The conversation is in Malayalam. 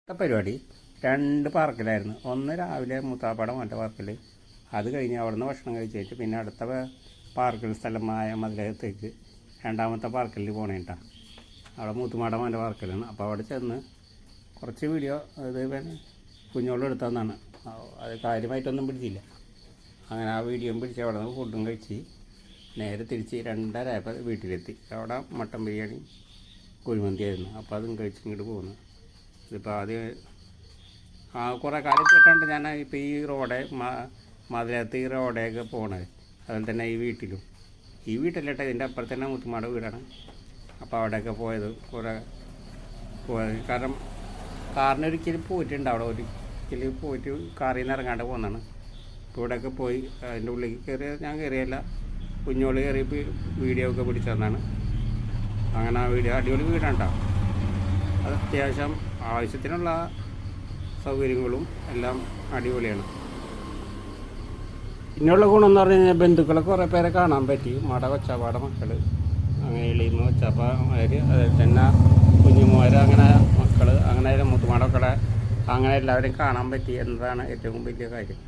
പരിപാടി 2 പാർക്കിലായിരുന്നു. ഒന്ന് രാവിലെ മൂത്താപ്പാടം മറ്റേ പാർക്കിൽ, അത് കഴിഞ്ഞ് അവിടെ നിന്ന് ഭക്ഷണം കഴിച്ചിട്ട് പിന്നെ അടുത്ത പാർക്കിൽ സ്ഥലമായ മതിലകത്തേക്ക് രണ്ടാമത്തെ പാർക്കിൽ പോകണേട്ടാ. അവിടെ മൂത്തുമാടം എൻ്റെ പാർക്കിലാണ്. അപ്പോൾ അവിടെ ചെന്ന് കുറച്ച് വീഡിയോ ഇത് കുഞ്ഞോളം എടുത്തതെന്നാണ്. അത് കാര്യമായിട്ടൊന്നും പിടിച്ചില്ല. അങ്ങനെ ആ വീഡിയോയും പിടിച്ച് അവിടെ നിന്ന് ഫുഡും കഴിച്ച് നേരെ തിരിച്ച് 2:30 ആയപ്പോൾ വീട്ടിലെത്തി. അവിടെ മട്ടൻ ബിരിയാണി കുഴിമന്തിയായിരുന്നു. അപ്പോൾ അതും കഴിച്ച് ഇങ്ങോട്ട് പോകുന്നു. ഇതിപ്പോൾ ആദ്യം കുറേ കാലം കേട്ടാണ്ട് ഞാൻ ഇപ്പോൾ ഈ റോഡ് മതിലകത്ത് ഈ റോഡേക്ക് പോകണത്. അതുപോലെ തന്നെ ഈ വീട്ടിലിട്ട് ഇതിൻ്റെ അപ്പുറത്ത് തന്നെ മുത്തുമാട് വീടാണ്. അപ്പോൾ അവിടെയൊക്കെ പോയത് കാരണം കാറിനൊരിക്കലും പോയിട്ടുണ്ട്. അവിടെ ഒരിക്കലും പോയിട്ട് കാറിൽ നിന്ന് ഇറങ്ങാണ്ട് പോകുന്നതാണ്. ഇപ്പോൾ ഇവിടെയൊക്കെ പോയി അതിൻ്റെ ഉള്ളിലേക്ക് ഞാൻ കയറിയല്ല, കുഞ്ഞോള് കയറി വീഡിയോ ഒക്കെ പിടിച്ചു തന്നാണ്. അങ്ങനെ ആ വീഡിയോ അടിപൊളി വീടാണ് കേട്ടോ. അത് അത്യാവശ്യം ആവശ്യത്തിനുള്ള സൗകര്യങ്ങളും എല്ലാം അടിപൊളിയാണ്. പിന്നെയുള്ള ഗുണമെന്ന് പറഞ്ഞു കഴിഞ്ഞാൽ ബന്ധുക്കളെ കുറേ പേരെ കാണാൻ പറ്റി. കൊച്ചാപ്പാടെ മക്കൾ, അങ്ങനെ എളിയുന്ന കൊച്ചാപ്പാർ, അതിൽ തന്നെ കുഞ്ഞുമോര്, അങ്ങനെ മക്കൾ, അങ്ങനെ മുത്തുമാടൊക്കെ അങ്ങനെ എല്ലാവരെയും കാണാൻ പറ്റി എന്നതാണ് ഏറ്റവും വലിയ കാര്യം.